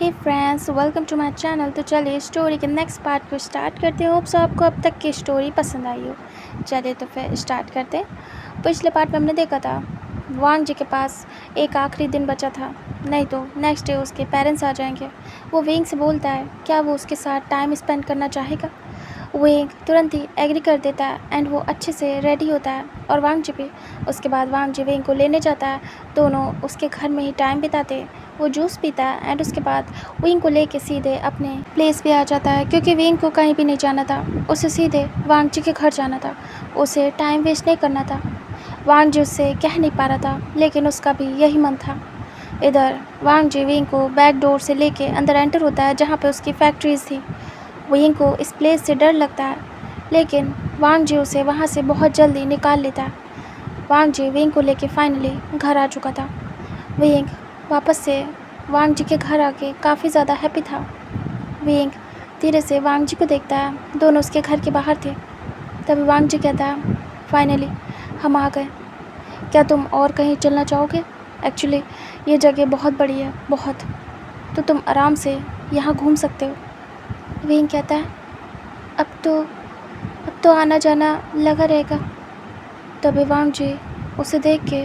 Hey friends, welcome to my channel. तो चलिए story के नेक्स्ट पार्ट को स्टार्ट करते हैं। होप सो आपको अब तक की स्टोरी पसंद आई हो। चलिए तो फिर स्टार्ट करते हैं। पिछले पार्ट में हमने देखा था वांग जी के पास एक आखिरी दिन बचा था, नहीं तो नेक्स्ट डे उसके पेरेंट्स आ जाएंगे। वो वेंग से बोलता है क्या वो उसके साथ टाइम स्पेंड करना चाहेगा। वेंग तुरंत ही एग्री कर देता है एंड वो अच्छे से रेडी होता है और वांग जी भी। उसके बाद वांग जी वेंग को लेने जाता है। दोनों उसके घर में ही टाइम बिताते हैं। वो जूस पीता है एंड उसके बाद वेंग को लेके सीधे अपने प्लेस पे आ जाता है, क्योंकि वेंग को कहीं भी नहीं जाना था। उसे सीधे वांग जी के घर जाना था। उसे टाइम वेस्ट नहीं करना था। वांग जी उससे कह नहीं पा रहा था, लेकिन उसका भी यही मन था। इधर वांग जी वेंग को बैक डोर से लेके अंदर एंटर होता है, जहाँ पे उसकी फैक्ट्रीज थी। वेंग को इस प्लेस से डर लगता है, लेकिन वांग जी उसे वहाँ से बहुत जल्दी निकाल लेता है। वांग जी वेंग को लेके फाइनली घर आ चुका था। वेंग वापस से वांग जी के घर आके काफ़ी ज़्यादा हैप्पी था। वेंग धीरे से वांग जी को देखता है। दोनों उसके घर के बाहर थे। तभी वांग जी कहता है फाइनली हम आ गए। क्या तुम और कहीं चलना चाहोगे? एक्चुअली ये जगह बहुत बड़ी है, बहुत, तो तुम आराम से यहाँ घूम सकते हो। वेंग कहता है अब तो आना जाना लगा रहेगा। तभी वांग जी उसे देख के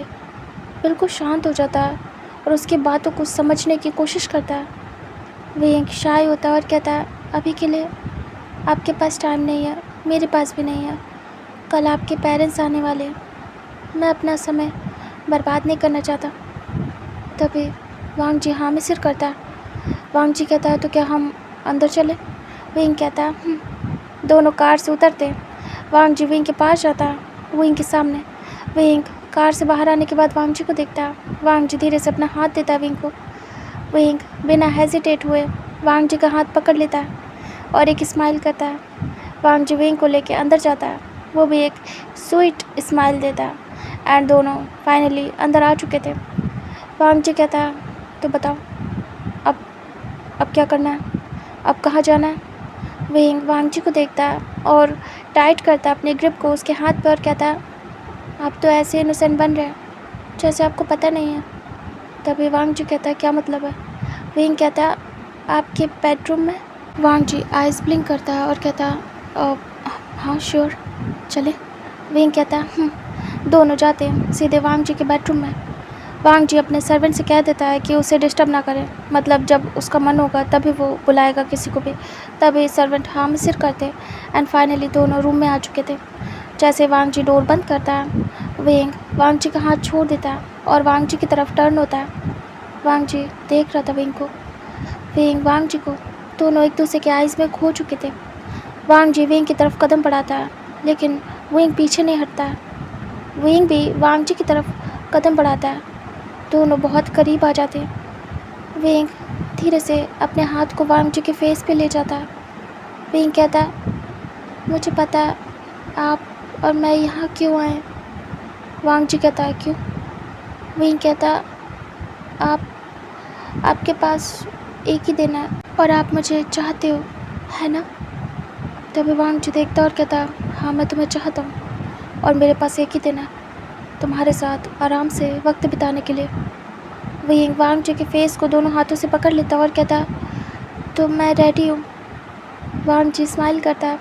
बिल्कुल शांत हो जाता है और उसकी बातों को समझने की कोशिश करता है। वेंग शाय होता है और कहता है अभी के लिए आपके पास टाइम नहीं है, मेरे पास भी नहीं है। कल आपके पेरेंट्स आने वाले हैं। मैं अपना समय बर्बाद नहीं करना चाहता। तभी वांग जी हाँ में सिर करता है। वांग जी कहता है तो क्या हम अंदर चले? वेंग कहता है दोनों कार से उतरते हैं। वांग जी वेंग के पास जाता है, वेंग के सामने। वेंग कार से बाहर आने के बाद वांग जी को देखता है। वांग जी धीरे से अपना हाथ देता है वेंग को। वेंग बिना हेजिटेट हुए वांग जी का हाथ पकड़ लेता है और एक स्माइल करता है। वांग जी वेंग को लेके अंदर जाता है। वो भी एक स्वीट स्माइल देता है एंड दोनों फाइनली अंदर आ चुके थे। वांग जी कहता है तो बताओ अब अब क्या करना है, अब कहाँ जाना है? वेंग वांग जी को देखता है और टाइट करता है अपने ग्रिप को उसके हाथ पर और कहता है आप तो ऐसे इनोसेंट बन रहे हैं जैसे आपको पता नहीं है। तभी वांग जी कहता है क्या मतलब है? वेंग कहता है आपके बेडरूम में। वांग जी आइज़ ब्लिंक करता है और कहता है हाँ श्योर चले। वेंग कहता है दोनों जाते हैं सीधे वांग जी के बेडरूम में। वांग जी अपने सर्वेंट से कह देता है कि उसे डिस्टर्ब ना करे, मतलब जब उसका मन होगा तभी वो बुलाएगा किसी को भी। तभी सर्वेंट हाँ में सिर करते एंड फाइनली दोनों रूम में आ चुके थे। जैसे वांग जी डोर बंद करता है, वेंग वांग जी का हाथ छोड़ देता है और वांग जी की तरफ टर्न होता है। वांग जी देख रहा था वेंग को, वेंग वांग जी को। दोनों एक दूसरे के आइज़ में खो चुके थे। वांग जी वेंग की तरफ कदम बढ़ाता है, लेकिन वेंग पीछे नहीं हटता है। वेंग भी वांग जी की तरफ कदम बढ़ाता है। दोनों बहुत करीब आ जाते हैं। वेंग धीरे से अपने हाथ को वांग जी के फेस पे ले जाता है। वेंग कहता है मुझे पता है आप और मैं यहाँ क्यों आए। वांग जी कहता है क्यों? वेंग कहता है आप आपके पास एक ही दिन है और आप मुझे चाहते हो, है ना? तभी वांग जी देखता और कहता है हाँ मैं तुम्हें चाहता हूँ और मेरे पास एक ही दिन है तुम्हारे साथ आराम से वक्त बिताने के लिए। वेंग वांग जी के फेस को दोनों हाथों से पकड़ लेता और कहता है तो मैं रेडी हूँ। वांग जी स्माइल करता है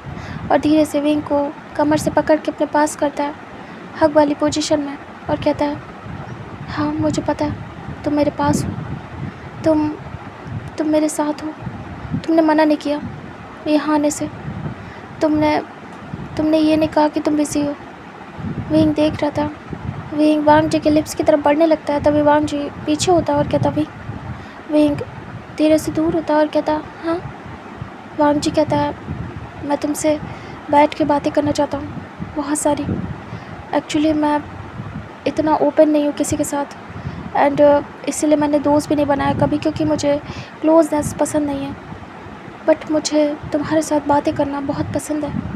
और धीरे से वेंग को कमर से पकड़ के अपने पास करता है हग वाली पोजीशन में और कहता है हाँ मुझे पता है तुम मेरे पास हो, तुम मेरे साथ हो। तुमने मना नहीं किया यहाँ आने से। तुमने ये नहीं कहा कि तुम बिज़ी हो। वेंग देख रहा था। वेंग वांग जी के लिप्स की तरफ बढ़ने लगता है। तभी वांग जी पीछे होता है और कहता वेंग धीरे से दूर होता है और कहता हाँ। वांग जी कहता है मैं तुमसे बैठ के बातें करना चाहता हूँ, बहुत सारी। एक्चुअली मैं इतना ओपन नहीं हूँ किसी के साथ एंड इसीलिए मैंने दोस्त भी नहीं बनाया कभी, क्योंकि मुझे क्लोजनेस पसंद नहीं है। बट मुझे तुम्हारे साथ बातें करना बहुत पसंद है।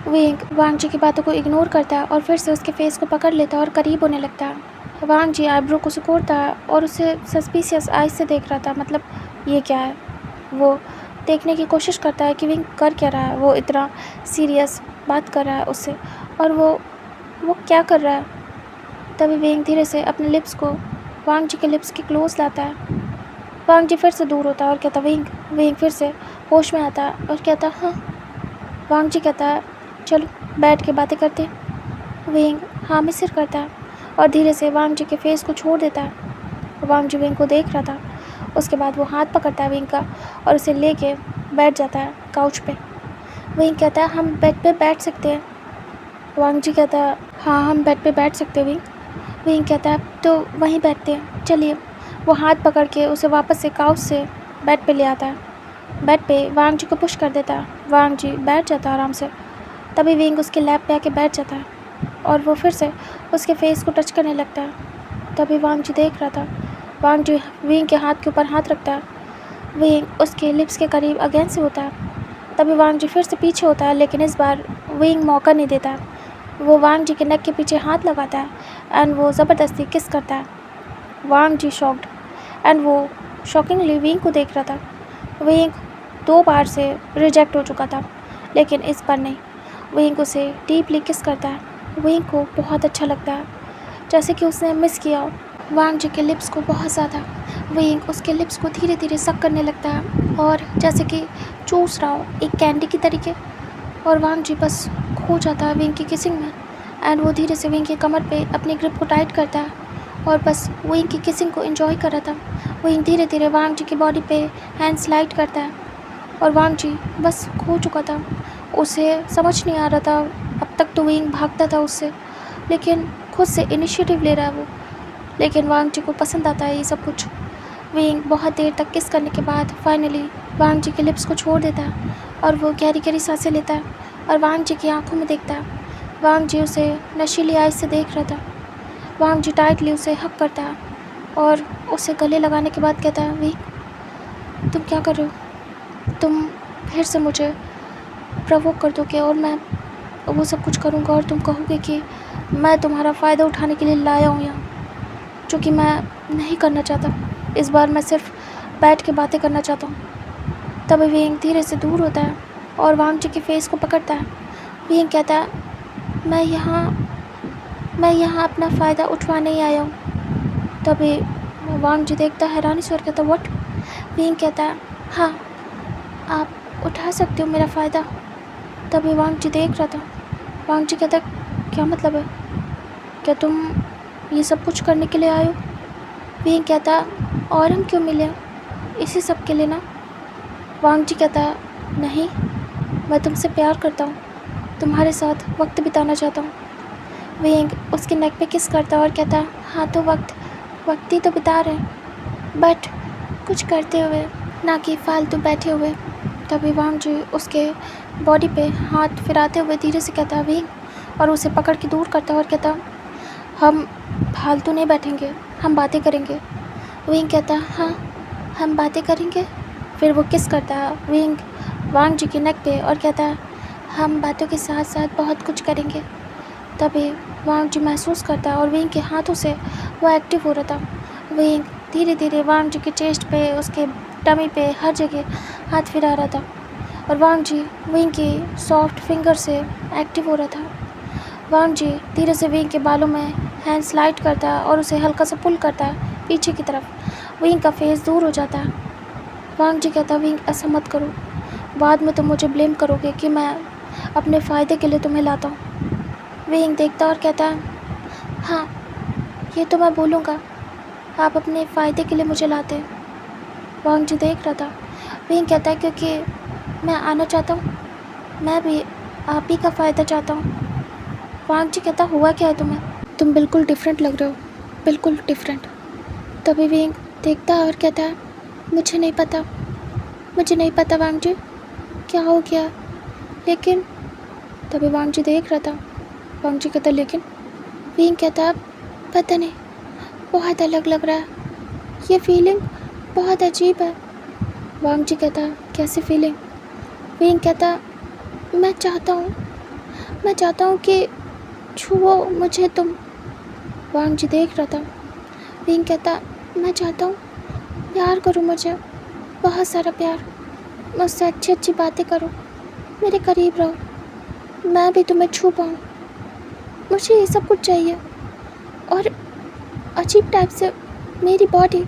वेंग वांग जी की बातों को इग्नोर करता है और फिर से उसके फेस को पकड़ लेता है और करीब होने लगता है। वांग जी आईब्रो को सिकोड़ता है और उसे सस्पिशियस आइज से देख रहा था, मतलब ये क्या है। वो देखने की कोशिश करता है कि वेंग कर क्या रहा है। वो इतना सीरियस बात कर रहा है उससे और वो क्या कर रहा है। तभी वेंग धीरे से अपने लिप्स को वांग जी के लिप्स के क्लोज लाता है वांग जी फिर से दूर होता है और कहता विंग। विंग फिर से होश में आता है और कहता हाँ। वांग जी कहता है चलो बैठ के बातें करते हैं। विंग हाँ में सिर करता है और धीरे से वांग जी के फेस को छोड़ देता है। वांग जी विंग को देख रहा था। उसके बाद वो हाथ पकड़ता है विंग का और उसे लेके बैठ जाता है काउच पे। विंग कहता है हम बेड पे बैठ सकते हैं। वांग जी कहता है हाँ हम बेड पे बैठ सकते हैं विंग। विंग कहता है तो वहीं बैठते हैं चलिए। वो हाथ पकड़ के उसे वापस से काउच से बेड पे ले आता है। बेड पे वांग जी को पुश कर देता है। वांग जी बैठ जाता है आराम से। तभी विंग उसके लैप पे आके बैठ जाता है और वो फिर से उसके फेस को टच करने लगता है। तभी वांग जी देख रहा था। वांग जी विंग के हाथ के ऊपर हाथ रखता है। विंग उसके लिप्स के करीब अगेन से होता है। तभी वांग जी फिर से पीछे होता है लेकिन इस बार विंग मौका नहीं देता है। वो वांग जी के नेक के पीछे हाथ लगाता है एंड वो ज़बरदस्ती किस करता है। वांग जी शॉक्ड एंड वो शॉकिंगली विंग को देख रहा था। विंग 2 बार से रिजेक्ट हो चुका था लेकिन इस बार नहीं। विंग उसे डीपली किस करता है। विंग को बहुत अच्छा लगता है जैसे कि उसने मिस किया हो वांग जी के लिप्स को बहुत ज़्यादा। विंग उसके लिप्स को धीरे धीरे सक करने लगता है और जैसे कि चूस रहा हो एक कैंडी की तरीके। और वांग जी बस खो जाता है विंग की किसिंग में एंड वो धीरे से विंग की कमर पे अपनी ग्रिप को टाइट करता है और बस विंग की किसिंग को एंजॉय कर रहा था। विंग धीरे धीरे वांग जी की बॉडी पे हैंड स्लाइड करता है और वांग जी बस खो चुका था। उसे समझ नहीं आ रहा था। अब तक तो विंग भागता था उससे लेकिन खुद से इनिशिएटिव ले रहा है वो। लेकिन वांग जी को पसंद आता है ये सब कुछ। विंग बहुत देर तक किस करने के बाद फाइनली वांग जी के लिप्स को छोड़ देता है और वो गहरी गहरी सांसें लेता है और वांग जी की आंखों में देखता है। वांग जी उसे नशीली आइज से देख रहा था। वांग जी टाइटली उसे हक करता है और उसे गले लगाने के बाद कहता है विंग तुम क्या कर रहे हो। तुम फिर से मुझे प्रवोक कर दोगे और मैं वो सब कुछ करूँगा और तुम कहोगे कि मैं तुम्हारा फ़ायदा उठाने के लिए लाया हूँ यहाँ, जो कि मैं नहीं करना चाहता। इस बार मैं सिर्फ बैठ के बातें करना चाहता हूँ। तभी विंग धीरे से दूर होता है और वांग जी के फेस को पकड़ता है। विंग कहता है मैं यहाँ अपना फ़ायदा उठवाने ही आया हूँ। तभी वांग जी देखता है हैरानी से और कहता व्हाट। विंग कहता है हाँ आप उठा सकते हो मेरा फ़ायदा। तभी वांग जी देख रहा था। वांग जी कहता क्या मतलब है, क्या तुम ये सब कुछ करने के लिए आए हो। विंग कहता और हम क्यों मिले, इसी सब के लिए ना। वांग जी कहता नहीं मैं तुमसे प्यार करता हूँ, तुम्हारे साथ वक्त बिताना चाहता हूँ। विंग उसके नेक पे किस करता और कहता हाँ तो वक्त ही तो बिता रहे हैं बट कुछ करते हुए ना कि फालतू बैठे हुए। तभी वांग जी उसके बॉडी पे हाथ फिराते हुए धीरे से कहता विंग और उसे पकड़ के दूर करता और कहता हम फालतू नहीं बैठेंगे, हम बातें करेंगे। विंग कहता हाँ हम बातें करेंगे। फिर वो किस करता है विंग वांग जी के नेक पे और कहता है हम बातों के साथ साथ बहुत कुछ करेंगे। तभी वांग जी महसूस करता है और विंग के हाथों से वो एक्टिव हो रहा था। विंग धीरे धीरे वांग जी के चेस्ट पे उसके टमी पे हर जगह हाथ फिरा रहा था और वांग जी विंग की सॉफ्ट फिंगर से एक्टिव हो रहा था। वांग जी धीरे से विंग के बालों में हैंड स्लाइड करता है और उसे हल्का सा पुल करता है पीछे की तरफ। विंग का फेस दूर हो जाता है। वांग जी कहता विंग ऐसा मत करो, बाद में तुम मुझे ब्लेम करोगे कि मैं अपने फ़ायदे के लिए तुम्हें लाता हूँ। विंग देखता और कहता हाँ ये तो मैं बोलूँगा, आप अपने फ़ायदे के लिए मुझे लाते हैं। वांग जी देख रहा था। विंग कहता है क्योंकि मैं आना चाहता हूँ, मैं भी आप ही का फ़ायदा चाहता हूँ। वांग जी कहता हुआ क्या है तुम्हें, तुम बिल्कुल डिफरेंट लग रहे हो, बिल्कुल डिफरेंट। तभी विंग देखता है और कहता है मुझे नहीं पता वांग जी क्या हो गया लेकिन। तभी वांग जी देख रहा था। वांग जी कहता लेकिन। विंग कहता पता नहीं बहुत अलग लग रहा है, ये फीलिंग बहुत अजीब है। वांग जी कहता कैसी फीलिंग। विंग कहता मैं चाहता हूँ कि छुओ मुझे तुम। वांग जी देख रहा था। विंग कहता मैं चाहता हूँ प्यार करो मुझे, बहुत सारा प्यार, मुझसे अच्छी अच्छी बातें करो, मेरे करीब रहो, मैं भी तुम्हें छू पाऊँ। मुझे ये सब कुछ चाहिए और अजीब टाइप से मेरी बॉडी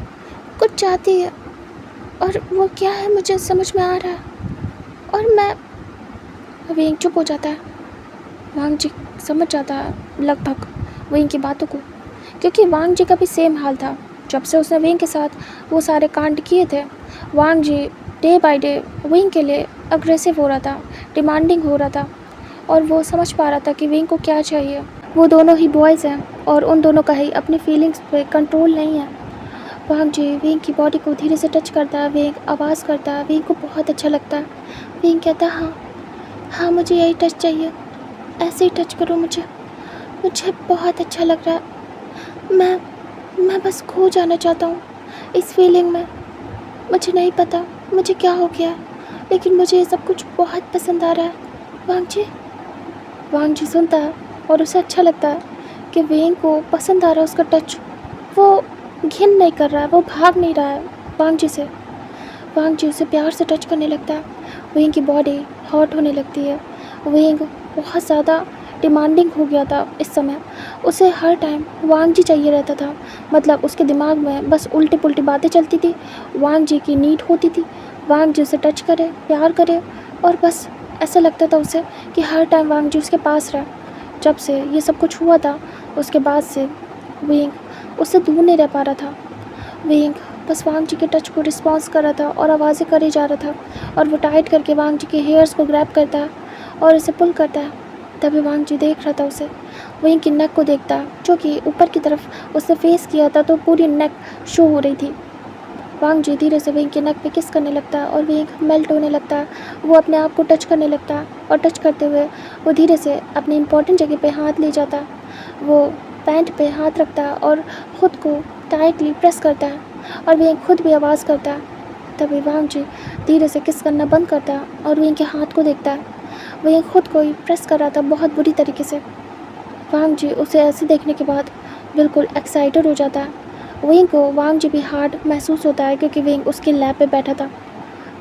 कुछ चाहती है, और वो क्या है मुझे समझ में आ रहा है। और मैं वेंग चुप हो जाता है। वांग जी समझ जाता है लगभग वेंग की बातों को, क्योंकि वांग जी का भी सेम हाल था। जब से उसने वेंग के साथ वो सारे कांड किए थे, वांग जी डे बाय डे वेंग के लिए अग्रेसिव हो रहा था, डिमांडिंग हो रहा था, और वो समझ पा रहा था कि वेंग को क्या चाहिए। वो दोनों ही बॉयज़ हैं और उन दोनों का ही अपनी फीलिंग्स पे कंट्रोल नहीं है। वांग जी वेंग की बॉडी को धीरे से टच करता है। वेंग आवाज़ करता है। वेंग को बहुत अच्छा लगता है। वेंग कहता है, हाँ हाँ, मुझे यही टच चाहिए, ऐसे ही टच करो मुझे, मुझे बहुत अच्छा लग रहा है। मैं बस खो जाना चाहता हूँ इस फीलिंग में। मुझे नहीं पता मुझे क्या हो गया, लेकिन मुझे ये सब कुछ बहुत पसंद आ रहा है। वांग जी सुनता है और उसे अच्छा लगता है कि वेंग को पसंद आ रहा है उसका टच। वो घिन नहीं कर रहा है, वो भाग नहीं रहा है वांग जी से। वांग जी उसे प्यार से टच करने लगता है। वेंग की बॉडी हॉट होने लगती है। वेंग बहुत ज़्यादा डिमांडिंग हो गया था इस समय। उसे हर टाइम वांग जी चाहिए रहता था। मतलब उसके दिमाग में बस उल्टी पुल्टी बातें चलती थी। वांग जी की नीड होती थी, वांग जी उसे टच करे, प्यार करे, और बस ऐसा लगता था उसे कि हर टाइम वांग जी उसके पास रहे। जब से ये सब कुछ हुआ था, उसके बाद से वेंग उससे दूर नहीं रह पा रहा था। वेंग बस वांग जी के टच को रिस्पॉन्स कर रहा था और आवाज़ें करे जा रहा था, और वो टाइट करके वांग जी के हेयर्स को ग्रैब करता है और उसे पुल करता है। तभी वांग जी देख रहा था उसे। वेंग की नेक को देखता है, जो कि ऊपर की तरफ उसने फेस किया था तो पूरी नेक शो हो रही थी। वांग जी धीरे से वेंग के नेक पे किस करने लगता है और वेंग मेल्ट होने लगता है। वो अपने आप को टच करने लगता है और टच करते हुए वो धीरे से अपनी इम्पोर्टेंट जगह पे हाथ ले जाता है। वो पैंट पे हाथ रखता है और ख़ुद को टाइटली प्रेस करता है, और वेंग खुद भी आवाज़ करता है। तभी वांग जी धीरे से किस करना बंद करता है और वेंग के हाथ को देखता है। वेंग खुद को ही प्रेस कर रहा था बहुत बुरी तरीके से। वांग जी उसे ऐसे देखने के बाद बिल्कुल एक्साइटेड हो जाता है। वेंग को वांग जी भी हार्ड महसूस होता है, क्योंकि वेंग उसके लैप पे बैठा था।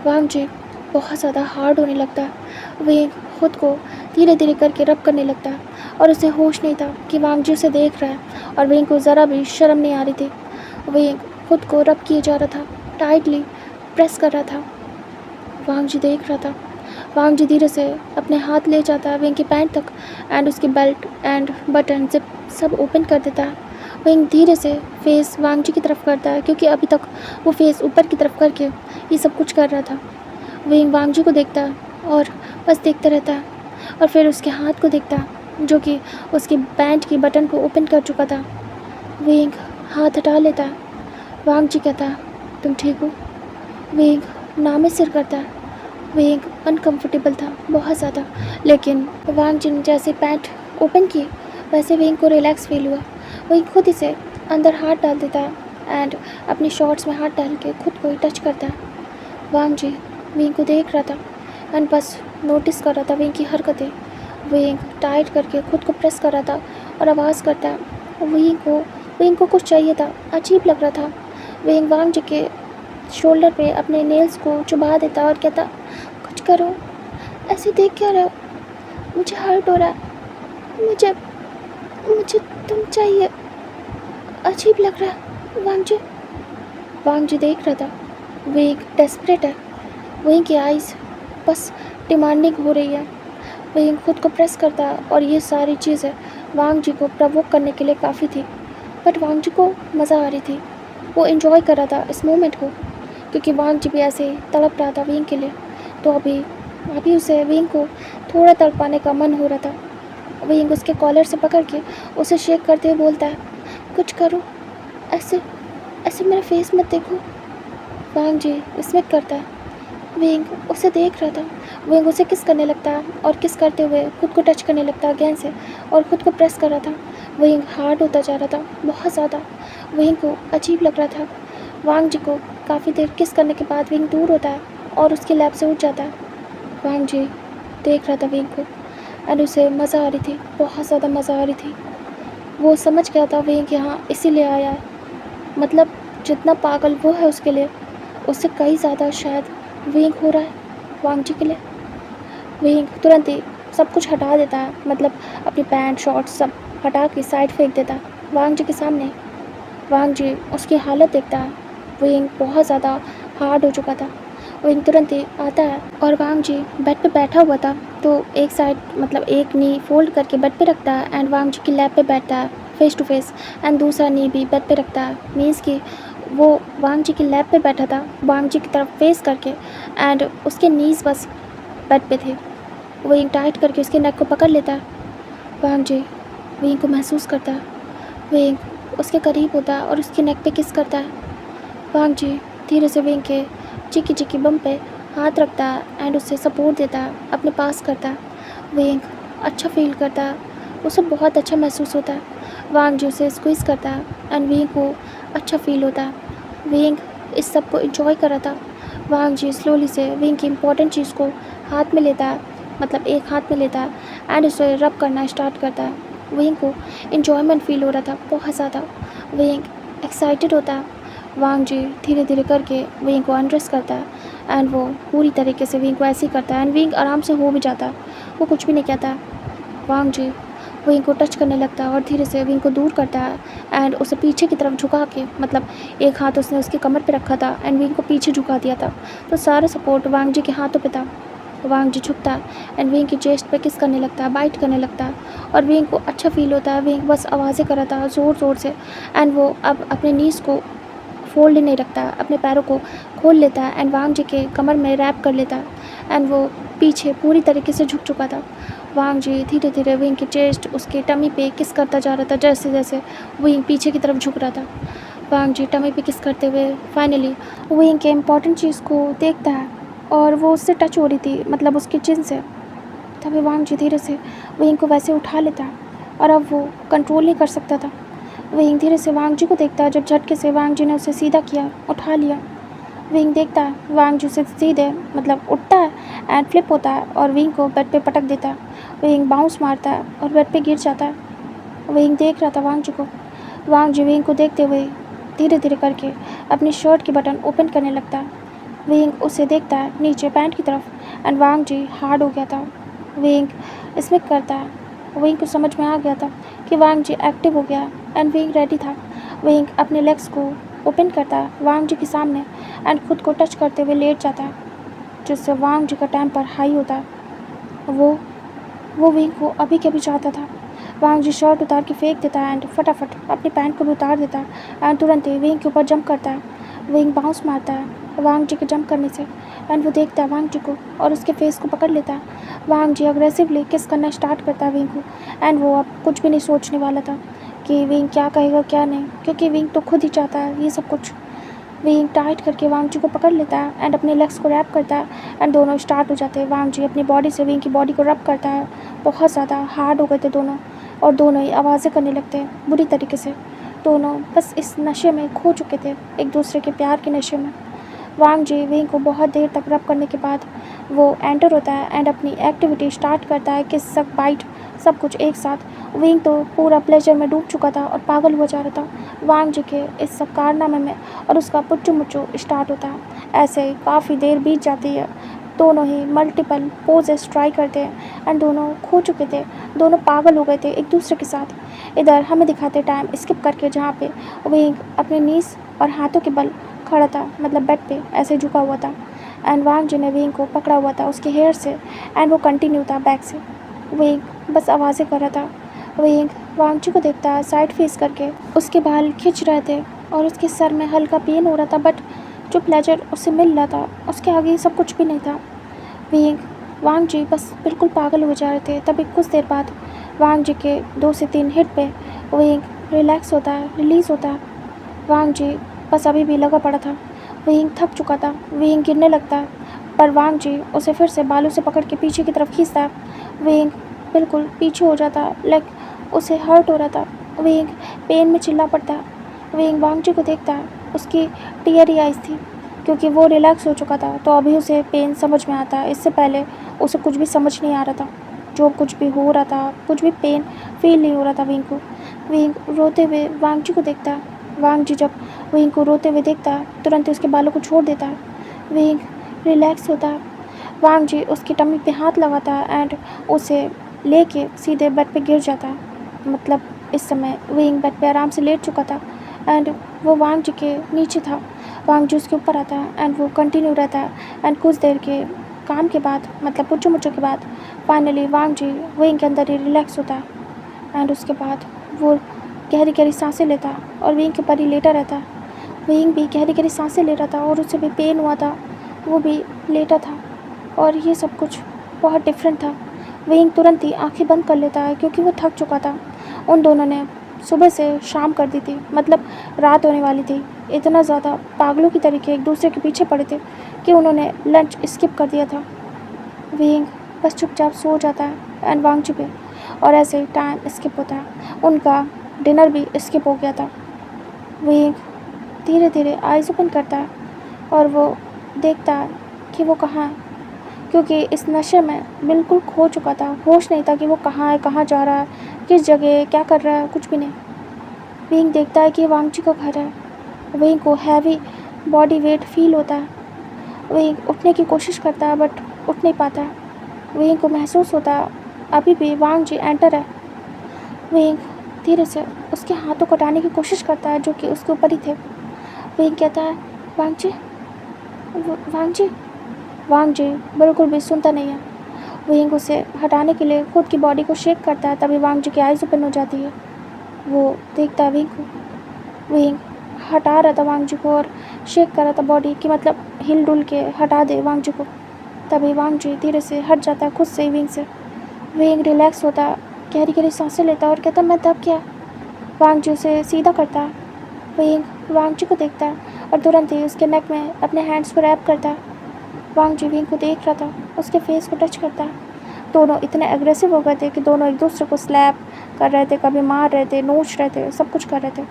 वांग जी बहुत ज़्यादा हार्ड होने लगता है। वेंग खुद को धीरे धीरे करके रब करने लगता है, और उसे होश नहीं था कि वांग जी उसे देख रहा है, और वेंग को ज़रा भी शर्म नहीं आ रही थी। वेंग खुद को रब किए जा रहा था, टाइटली प्रेस कर रहा था। वांग जी देख रहा था। वांग जी धीरे से अपने हाथ ले जाता है वेंग की पैंट तक, एंड उसकी बेल्ट एंड बटन जिप सब ओपन कर देता है। वेंग धीरे से फेस वांग जी की तरफ करता है, क्योंकि अभी तक वो फेस ऊपर की तरफ करके ये सब कुछ कर रहा था। वेंग वांग जी को देखता है और बस देखता रहता है, और फिर उसके हाथ को देखता है जो कि उसकी पैंट की बटन को ओपन कर चुका था। वेंग हाथ हटा लेता है। वांग जी कहता है, तुम ठीक हो? वेंग नामे सिर करता है। वेंग अनकंफर्टेबल था बहुत ज़्यादा, लेकिन वांग जी ने जैसे पैंट ओपन की वैसे वेंग को रिलैक्स फील हुआ। वेंग खुद ही से अंदर हाथ डाल देता है एंड अपनी शॉर्ट्स में हाथ डाल के खुद को ही टच करता है। वांग जी वेंग को देख रहा था एंड बस नोटिस कर रहा था वेंग की हरकतें। वेंग टाइट करके खुद को प्रेस कर रहा था और आवाज़ करता है। वेंग को कुछ चाहिए था, अजीब लग रहा था। वेंग वांग जी के शोल्डर पे अपने नेल्स को चुभा देता और कहता, कुछ करो, ऐसे देख क्या रहे हो, मुझे हर्ट हो रहा है, मुझे मुझे तुम चाहिए, अजीब लग रहा है वांग जी देख रहा था। वेंग डेस्परेट है। वेंग की आइज़ बस डिमांडिंग हो रही है। वेंग खुद को प्रेस करता है, और ये सारी चीज़ें वांग जी को प्रवोक करने के लिए काफ़ी थी, बट वांग जी को मज़ा आ रही थी। वो एंजॉय कर रहा था इस मोमेंट को, क्योंकि वांग जी भी ऐसे ही तड़प रहा था वेंग के लिए। तो अभी उसे वेंग को थोड़ा तड़पाने का मन हो रहा था। वेंग उसके कॉलर से पकड़ के उसे शेक करते हुए बोलता है, कुछ करो, ऐसे ऐसे मेरा फेस मत देखो। वांग जी स्मित करता है। वेंग उसे देख रहा था। वेंग उसे किस करने लगता है, और किस करते हुए खुद को टच करने लगता है अगेन से, और खुद को प्रेस कर रहा था। वेंग हार्ड होता जा रहा था बहुत ज़्यादा। वेंग को अजीब लग रहा था। वांग जी को काफ़ी देर किस करने के बाद वेंग दूर होता है और उसके लैब से उठ जाता है। वांग जी देख रहा था वेंग को, एंड उसे मज़ा आ रही थी, बहुत ज़्यादा मज़ा आ रही थी। वो समझ गया था वेंग यहाँ इसीलिए आया है, मतलब जितना पागल वो है उसके लिए, उससे कई ज़्यादा शायद वेंग हो रहा है वांग जी के लिए। वेंग तुरंत ही सब कुछ हटा देता है, मतलब अपनी पैंट शॉर्ट्स सब हटा के साइड फेंक देता है वांग जी के सामने। वांग जी उसकी हालत देखता है। वेंग बहुत ज़्यादा हार्ड हो चुका था। विंग तुरंत ही आता है और वांग जी बेड पे बैठा हुआ था, तो एक साइड मतलब एक नी फोल्ड करके बेड पे रखता है एंड वांग जी की लैप पे बैठता है फेस टू फेस, एंड दूसरा नी भी बेड पे रखता है। मीन्स कि वो वांग जी की लैप पे बैठा था वांग जी की तरफ फेस करके, एंड उसके नीज बस बेड पे थे। विंग टाइट करके उसके नेक को पकड़ लेता है। वांग जी विंग को महसूस करता है। विंग उसके करीब होता है और उसके नेक पे किस करता है। वांग जी धीरे से विंग के चिकी चिकी बम पे हाथ रखता है एंड उसे सपोर्ट देता है, अपने पास करता है। विंग अच्छा फील करता है, उसे बहुत अच्छा महसूस होता है। वांग जी उसे स्क्वीज़ करता है एंड विंग को अच्छा फील होता है। विंग इस सब को इंजॉय कर रहा था। वांग जी स्लोली से विंग की इम्पोर्टेंट चीज़ को हाथ में लेता है, मतलब एक हाथ में लेता है एंड उसे रब करना स्टार्ट करता है। विंग को इन्जॉयमेंट फील हो रहा था बहुत ज़्यादा। विंग एक्साइटेड होता है। वांग जी धीरे धीरे करके विंग को अनड्रेस करता है एंड वो पूरी तरीके से विंग को ऐसे ही करता है एंड विंग आराम से हो भी जाता है, वो कुछ भी नहीं कहता है। वांग जी विंग को टच करने लगता है और धीरे से विंग को दूर करता है एंड उसे पीछे की तरफ झुका के, मतलब एक हाथ उसने उसकी कमर पे रखा था एंड विंग को पीछे झुका दिया था, तो सारा सपोर्ट वांग जी के हाथों पे था। वांग जी झुकता है एंड विंग की चेस्ट पे किस करने लगता है, बाइट करने लगता है और विंग को अच्छा फील होता है। विंग बस आवाज़ें कर रहा था ज़ोर ज़ोर से एंड वो अब अपने नीज़ को फोल्ड नहीं रखता, अपने पैरों को खोल लेता है एंड वांग जी के कमर में रैप कर लेता है एंड वो पीछे पूरी तरीके से झुक चुका था। वांग जी धीरे धीरे विंग की चेस्ट उसके टमी पे किस करता जा रहा था, जैसे जैसे विंग पीछे की तरफ झुक रहा था। वांग जी टमी पे किस करते हुए फाइनली विंग के इम्पोर्टेंट चीज़ को देखता है और वो उससे टच हो रही थी, मतलब उसके चिन से। तभी वांग जी धीरे से विंग को वैसे उठा लेता है और अब वो कंट्रोल नहीं कर सकता था। विंग धीरे से वांग जी को देखता है, जब झटके से वांग जी ने उसे सीधा किया, उठा लिया। विंग देखता है वांग जी उसे सीधे मतलब उठता है एंड फ्लिप होता है और विंग को बेड पे पटक देता है। विंग बाउंस मारता है और बेड पे गिर जाता है। विंग देख रहा था वांग जी को। वांग जी विंग को देखते हुए धीरे धीरे करके अपनी शर्ट की बटन ओपन करने लगता है। विंग उसे देखता है नीचे पैंट की तरफ एंड वांग जी हार्ड हो गया था। विंग इसमें करता है। विंग को समझ में आ गया था कि वांग जी एक्टिव हो गया एंड विंग रेडी था। विंग अपने लेग्स को ओपन करता है वांग जी के सामने एंड खुद को टच करते हुए लेट जाता है, जिससे वांग जी का टेम्पर हाई होता है। वो विंग को अभी के अभी चाहता था। वांग जी शर्ट उतार के फेंक देता है एंड फटाफट अपनी पैंट को भी उतार देता है एंड तुरंत ही विंग के ऊपर जंप करता है। विंग बाउंस मारता है वांग जी के जंप करने से एंड वो देखता है वांग जी को और उसके फेस को पकड़ लेता है। वांग जी अग्रेसिवली किस करना स्टार्ट करता है विंग को एंड वो अब कुछ भी नहीं सोचने वाला था कि विंग क्या कहेगा क्या नहीं, क्योंकि विंग तो खुद ही चाहता है ये सब कुछ। विंग टाइट करके वांग जी को पकड़ लेता है एंड अपने लेग्स को रैप करता है एंड दोनों स्टार्ट हो जाते हैं। वांग जी अपनी बॉडी से विंग की बॉडी को रब करता है, बहुत ज़्यादा हार्ड हो गए थे दोनों और दोनों ही आवाज़ें करने लगते हैं बुरी तरीके से। दोनों बस इस नशे में खो चुके थे, एक दूसरे के प्यार के नशे में। वांग जी विंग को बहुत देर तक रब करने के बाद वो एंटर होता है एंड अपनी एक्टिविटी स्टार्ट करता है, किस सब बाइट सब कुछ एक साथ। विंग तो पूरा प्लेजर में डूब चुका था और पागल हुआ जा रहा था वांग जी के इस सब कारनामे में, और उसका पुच्चू मुच्चू स्टार्ट होता है। ऐसे ही काफ़ी देर बीत जाती है, दोनों ही मल्टीपल पोजेस ट्राई करते हैं एंड दोनों खो चुके थे, दोनों पागल हो गए थे एक दूसरे के साथ। इधर हमें दिखाते टाइम स्किप करके जहाँ पे विंग अपने नीस और हाथों के बल खड़ा था, मतलब बेड पे ऐसे झुका हुआ था एंड वांग जी ने विंग को पकड़ा हुआ था उसके हेयर से एंड वो कंटिन्यू था बैक से। विंग बस आवाज़ें कर रहा था। विंग वांग जी को देखता है साइड फेस करके, उसके बाल खिंच रहे थे और उसके सर में हल्का पेन हो रहा था, बट जो प्लेजर उसे मिल रहा था उसके आगे सब कुछ भी नहीं था। विंग वांग जी बस बिल्कुल पागल हो जा रहे थे। तभी कुछ देर बाद वांग जी के 2 से 3 हिट पे विंग रिलैक्स होता है, रिलीज़ होता है। वांग जी बस अभी भी लगा पड़ा था। विंग थक चुका था, विंग गिरने लगता है पर वांग जी उसे फिर से बालों से पकड़ के पीछे की तरफ खींचता है। विंग बिल्कुल पीछे हो जाता है, लाइक उसे हर्ट हो रहा था। विंग पेन में चिल्ला पड़ता है। विंग वांग जी को देखता है, उसकी टीयरी आइज थी क्योंकि वो रिलैक्स हो चुका था, तो अभी उसे पेन समझ में आता है। इससे पहले उसे कुछ भी समझ नहीं आ रहा था, जो कुछ भी हो रहा था कुछ भी पेन फील नहीं हो रहा था विंग को। विंग रोते हुए वांग जी को देखता है। वांग जी जब विंग को रोते हुए देखता है तुरंत ही उसके बालों को छोड़ देता है। विंग रिलैक्स होता है। वांग जी उसकी टम्मी पे हाथ लगाता है एंड उसे लेके सीधे बेड पे गिर जाता है। मतलब इस समय विंग बेड पे आराम से लेट चुका था एंड वो वांग जी के नीचे था। वांग जी उसके ऊपर आता है एंड वो कंटिन्यू रहता है एंड कुछ देर के काम के बाद मतलब पुच्चो मुच्चो के बाद फाइनली वांग जी वेइंग के अंदर ही रिलैक्स होता है एंड उसके बाद वो गहरी गहरी सांसें लेता है और वेइंग के ऊपर ही लेटा रहता है। वेइंग भी गहरी गहरी सांसें ले रहा था और उसे भी पेन हुआ था, वो भी लेटा था और ये सब कुछ बहुत डिफरेंट था। वेइंग तुरंत ही आंखें बंद कर लेता है क्योंकि वो थक चुका था। उन दोनों ने सुबह से शाम कर दी थी, मतलब रात होने वाली थी। इतना ज़्यादा पागलों की तरीके एक दूसरे के पीछे पड़े थे कि उन्होंने लंच स्किप कर दिया था। वेइंग बस चुपचाप सो जाता है एंड वांग चुके और ऐसे ही टाइम स्किप होता है। उनका डिनर भी स्किप हो गया था। वेइंग धीरे धीरे आइज़ ओपन करता है और वो देखता है कि वो कहाँ है, क्योंकि इस नशे में बिल्कुल खो चुका था। होश नहीं था कि वो कहाँ है, कहाँ जा रहा है, किस जगह है, क्या कर रहा है, कुछ भी नहीं। वेइंग देखता है कि वांग जी का घर है। वेइंग को हैवी बॉडी वेट फील होता है। वेइंग उठने की कोशिश करता है बट उठ नहीं पाता है। वेइंग को महसूस होता है अभी भी वांग जी एंटर है। वेइंग धीरे से उसके हाथों को हटाने की कोशिश करता है जो कि उसके ऊपर ही थे। वेइंग कहता है, वांग जी, वांग जी। वांग जी बिल्कुल भी सुनता नहीं है। वेइंग उसे हटाने के लिए खुद की बॉडी को शेक करता है, तभी वांग जी की आइज़ ओपन हो जाती है। वो देखता है वेइंग को। वेइंग हटा रहा था वांग जी को और शेक कर रहा था बॉडी कि मतलब हिल डुल के हटा दे वांग जी को। तभी वांग जी धीरे से हट जाता है खुद से ही वेइंग से। वेइंग रिलैक्स होता है, गहरी गहरी सांसें लेता है और कहता है, मैं दब गया। वांग जी उसे सीधा करता है। वेइंग वांग जी को देखता है और तुरंत ही उसके नेक में अपने हैंड्स को रैप करता है। वांग जी वेइंग को देख रहा था, उसके फेस को टच करता है। दोनों इतने एग्रेसिव हो गए थे कि दोनों एक दूसरे को स्लैप कर रहे थे, कभी मार रहे थे, नोच रहे थे, सब कुछ कर रहे थे।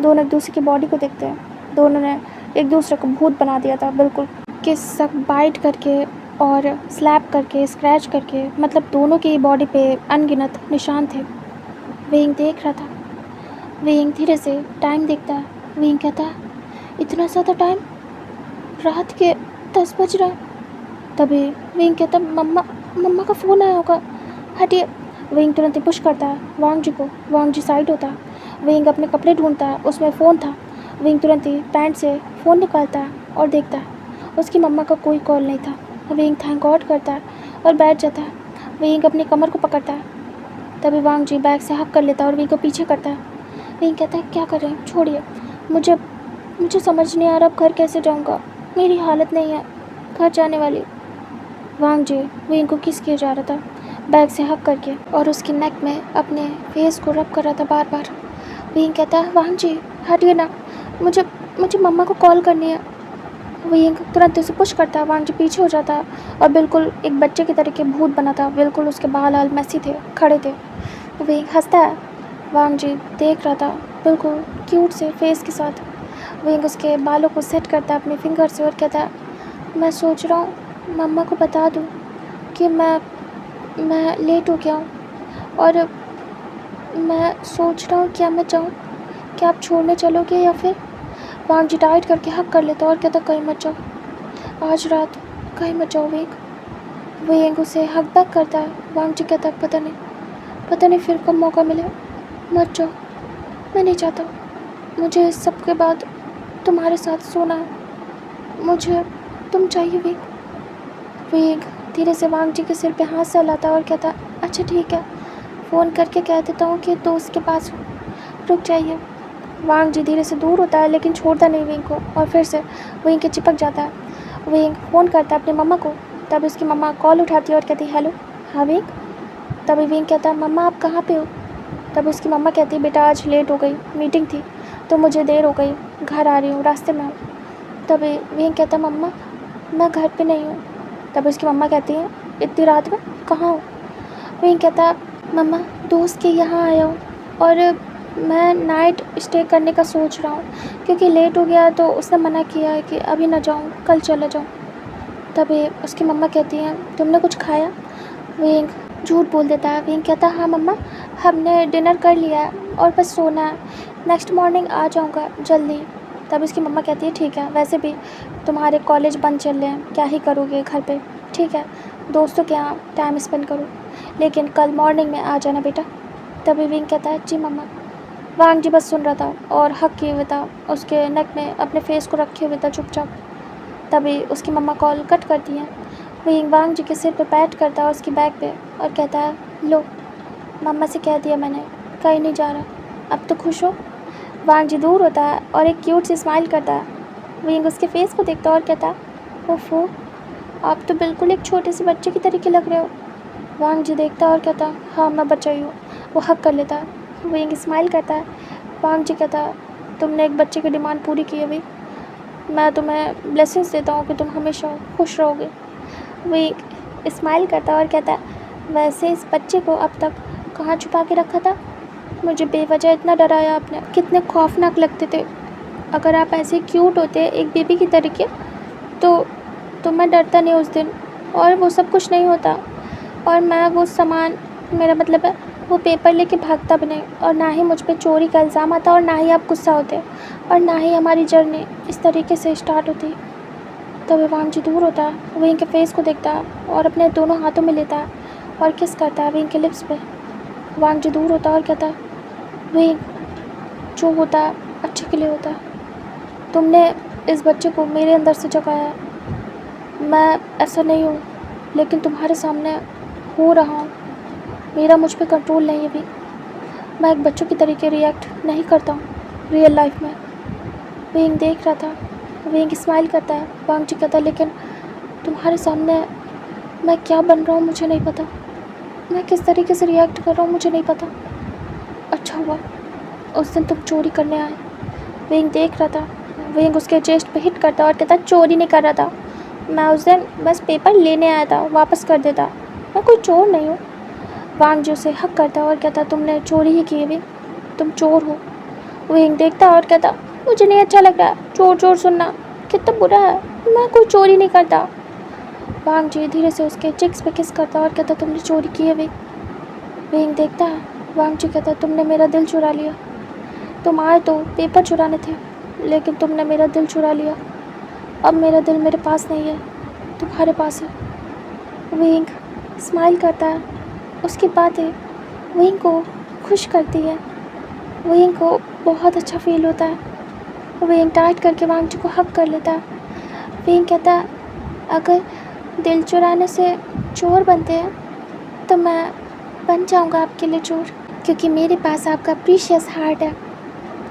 दोनों एक दूसरे की बॉडी को देखते हैं। दोनों ने एक दूसरे को भूत बना दिया था बिल्कुल, कि सब बाइट करके और स्लैप करके, स्क्रैच करके, मतलब दोनों की बॉडी पे अनगिनत निशान थे। वेइंग देख रहा था। वेइंग धीरे से टाइम देखता है। वेइंग कहता है, इतना ज़्यादा टाइम, रात के 10 बज रहा है। तभी वेइंग कहता, मम्मा मम्मा का फ़ोन आया होगा, हटिए। वेइंग तुरंत ही पुश करता है वांग जी को। वांग जी साइड होता है। वेइंग अपने कपड़े ढूंढता है, उसमें फ़ोन था। वेइंग तुरंत ही पैंट से फ़ोन निकालता है और देखता है उसकी मम्मा का कोई कॉल नहीं था। वेइंग थैंक गॉड करता है और बैठ जाता है। वेइंग अपनी कमर को पकड़ता है। तभी वांग जी बैग से हक कर लेता है और वेइंग को पीछे करता है। वेइंग कहता है, क्या करें, छोड़िए, मुझे मुझे समझ नहीं आ रहा अब घर कैसे जाऊँगा, मेरी हालत नहीं है घर जाने वाली। वांग जी वेइंग को किस किया जा रहा था बैग से हक करके और उसकी नेक में अपने फेस को रब कर रहा था बार बार। वेइंग कहता है, वांग जी हटिए ना, मुझे मुझे मम्मा को कॉल करनी है। वेइंग तुरंत उसे पुश करता है। वांग जी पीछे हो जाता है और बिल्कुल एक बच्चे की तरह के भूत बना था, बिल्कुल उसके बाल हाल मैसी थे, खड़े थे। वेइंग हंसता है। वांग जी देख रहा था बिल्कुल क्यूट से फेस के साथ। वेइंग उसके बालों को सेट करता है अपने फिंगर से और कहता है, मैं सोच रहा हूँ मम्मा को बता दूँ कि मैं लेट हो गया हूँ और मैं सोच रहा हूँ क्या मैं जाऊँ, क्या आप छोड़ने चलोगे या फिर। वांग जी टाइट करके हक कर लेता और कहता, कहीं मत जाओ, आज रात कहीं मत जाओ वेइंग। वेइंग उसे हक बैक करता है। वांग जी कहता, पता नहीं फिर कब मौका मिले, मत जाओ, मैं नहीं चाहता, मुझे इस सब के बाद तुम्हारे साथ सोना है, मुझे तुम चाहिए वेइंग। वेइंग धीरे से वांग जी के सिर पे हाथ सहलाता और कहता, अच्छा ठीक है, फ़ोन करके कह देता हूँ कि दोस्त के पास रुक जाइए। वांग जी धीरे से दूर होता है लेकिन छोड़ता नहीं वेइंग को और फिर से वेइंग के चिपक जाता है। वेइंग फ़ोन करता है अपनी मम्मा को। तब उसकी मम्मा कॉल उठाती है और कहती, हेलो, हाँ वेइंग। तभी वेइंग कहता है, मम्मा आप कहाँ पे हो। तब उसकी मम्मा कहती है, बेटा आज लेट हो गई, मीटिंग थी तो मुझे देर हो गई, घर आ रही हूँ, रास्ते में हूँ। तभी वेइंग कहता, मम्मा मैं घर पे नहीं हूँ। तब उसकी मम्मा कहती है, इतनी रात में कहाँ हो। वेइंग कहता, मम्मा दोस्त के यहाँ आया हूँ और मैं नाइट स्टे करने का सोच रहा हूँ क्योंकि लेट हो गया तो उसने मना किया है कि अभी ना जाऊँ, कल चला जाऊँ। तभी उसकी मम्मा कहती हैं, तुमने कुछ खाया। वेइंग झूठ बोल देता है। वेइंग कहता, हाँ मम्मा हमने डिनर कर लिया है और बस सोना है, नेक्स्ट मॉर्निंग आ जाऊँगा जल्दी। तब उसकी मम्मा कहती है, ठीक है, वैसे भी तुम्हारे कॉलेज बंद चल रहे हैं, क्या ही करोगे घर पे, ठीक है, दोस्तों के यहाँ टाइम स्पेंड करो, लेकिन कल मॉर्निंग में आ जाना बेटा। तभी वेइंग कहता है, जी मम्मा। वांग जी बस सुन रहा था और हक किए हुए था, उसके नेक में अपने फेस को रखे हुए था चुपचाप। तभी उसकी मम्मा कॉल कट करती हैं। वहीं वांग जी के सिर पे पैट करता है उसकी बैग पे और कहता है, लो, मम्मा से कह दिया मैंने, कहीं नहीं जा रहा, अब तो खुश हो। वांग जी दूर होता है और एक क्यूट सी स्माइल करता है। वहीं उसके फेस को देखता है और कहता है, ओफो, आप तो बिल्कुल एक छोटे से बच्चे की तरीके लग रहे हो। वांग जी देखता है और कहता है, हाँ मैं बच्चा ही हूँ। वो हक कर लेता है। वहीं स्माइल करता है। वांग जी कहता है, तुमने एक बच्चे की डिमांड पूरी की है भाई, मैं तुम्हें ब्लेसिंग्स देता हूँ कि तुम हमेशा खुश रहोगे। वही स्माइल करता और कहता है, वैसे इस बच्चे को अब तक कहाँ छुपा के रखा था? मुझे बेवजह इतना डराया आपने, कितने खौफनाक लगते थे। अगर आप ऐसे क्यूट होते एक बेबी की तरीके तो मैं डरता नहीं उस दिन, और वो सब कुछ नहीं होता, और मैं वो सामान, मेरा मतलब है वो पेपर लेके भागता भी नहीं, और ना ही मुझ पे चोरी का इल्ज़ाम आता, और ना ही आप गुस्सा होते, और ना ही हमारी जर्नी इस तरीके से स्टार्ट होती। तभी वांग जी दूर होता है, वो इनके फेस को देखता है और अपने दोनों हाथों में लेता है और किस करता है वो इनके लिप्स पे। वांग जी दूर होता है और कहता है, वही जो होता है अच्छे के लिए होता है। तुमने इस बच्चे को मेरे अंदर से जगाया है। मैं ऐसा नहीं हूँ, लेकिन तुम्हारे सामने हो रहा हूँ। मेरा मुझ पे कंट्रोल नहीं है अभी। मैं एक बच्चों की तरीके रिएक्ट नहीं करता हूँ रियल लाइफ में। विंग देख रहा था। विंग स्माइल करता है। वांग जी कहता है, लेकिन तुम्हारे सामने मैं क्या बन रहा हूँ मुझे नहीं पता। मैं किस तरीके से रिएक्ट कर रहा हूँ मुझे नहीं पता। अच्छा हुआ उस दिन तुम चोरी करने आए। विंग देख रहा था। विंग उसके चेस्ट पे हिट करता और कहता, चोरी नहीं कर रहा था मैं, उस दिन बस पेपर लेने आया था, वापस कर देता, मैं कोई चोर नहीं हूँ। वांग जी उसे हक करता और कहता, तुमने चोरी ही की है विंग, तुम चोर हो। विंग देखता और कहता, मुझे नहीं अच्छा लग रहा चोर चोर सुनना, कितना बुरा है, मैं कोई चोरी नहीं करता। वांग जी धीरे से उसके चिक्स पे किस करता और कहता, तुमने चोरी की है विंग। विंग देखता है। वांग जी कहता, तुमने मेरा दिल चुरा लिया। तुम आए तो पेपर चुराने थे, लेकिन तुमने मेरा दिल चुरा लिया। अब मेरा दिल मेरे पास नहीं है, तुम्हारे पास है। विंग स्माइल करता है। उसकी बातें विंग को खुश करती है। विंग को बहुत अच्छा फील होता है। विंग टाइट करके वांग जी को हक कर लेता है। विंग कहता है, अगर दिल चुराने से चोर बनते हैं तो मैं बन जाऊंगा आपके लिए चोर, क्योंकि मेरे पास आपका प्रीशियस हार्ट है,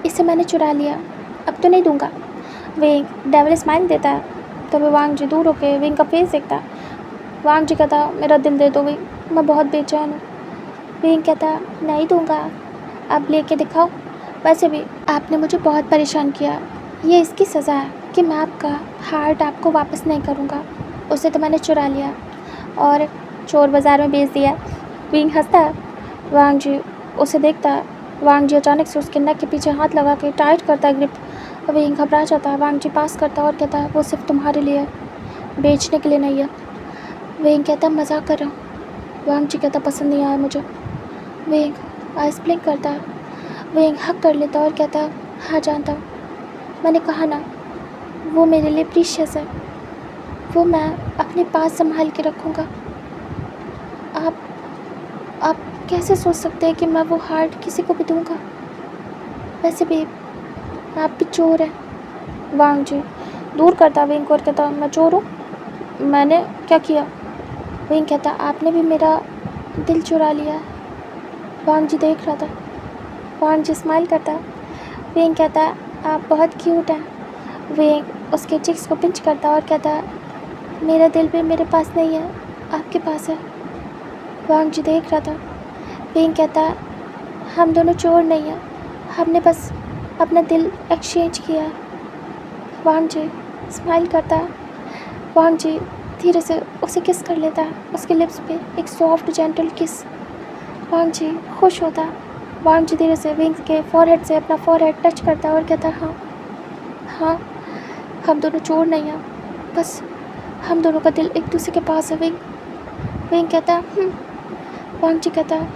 इसे मैंने चुरा लिया, अब तो नहीं दूंगा। विंग डेविल स्माइल देता है। तभी वांग जी दूर होके विंग का फेस देखता है। वांग जी कहता, मेरा दिल दे दो विंग, मैं बहुत बेचैन हूँ। विंग कहता, नहीं दूंगा, अब लेके दिखाओ। वैसे भी आपने मुझे बहुत परेशान किया, ये इसकी सज़ा है कि मैं आपका हार्ट आपको वापस नहीं करूँगा, उसे तो मैंने चुरा लिया और चोर बाज़ार में बेच दिया। विंग हंसता है। वांग जी उसे देखता है। वांग जी अचानक से उसके नेक के पीछे हाथ लगा के टाइट करता है ग्रिप। विंग घबरा जाता है। वांग जी पास करता है और कहता है, वो सिर्फ तुम्हारे लिए है, बेचने के लिए नहीं है। विंग कहता, मजाक कर रहा हूँ। वांग जी कहता, पसंद नहीं आया मुझे। विंग आइस ब्लिंक करता है। विंग हक कर लेता और कहता, हाँ जानता हूँ, मैंने कहा ना, वो मेरे लिए प्रीशियस है, वो मैं अपने पास संभाल के रखूँगा। आप कैसे सोच सकते हैं कि मैं वो हार्ट किसी को भी दूँगा? वैसे भी आप भी चोर हैं। वांग जी दूर करता विंग को और कहता, मैं चोर हूँ? मैंने क्या किया? विंग कहता, आपने भी मेरा दिल चुरा लिया है। वांग जी देख रहा था। वांग जी स्माइल करता। विंग कहता, आप बहुत क्यूट हैं। विंग उसके चिक्स को पिंच करता और कहता, मेरा दिल भी मेरे पास नहीं है, आपके पास है। वांग जी देख रहा था। विंग कहता, हम दोनों चोर नहीं हैं, हमने बस अपना दिल एक्सचेंज किया है। वांग जी स्माइल करता है। वांग जी धीरे से उसे किस कर लेता है, उसके लिप्स पे एक सॉफ्ट जेंटल किस। वांग जी खुश होता है। वांग जी धीरे से विंग के फॉरहेड से अपना फॉरहेड टच करता है और कहता है, हाँ हाँ, हम दोनों चोर नहीं हैं, बस हम दोनों का दिल एक दूसरे के पास है। विंग विंग कहता है, वांग जी कहता है,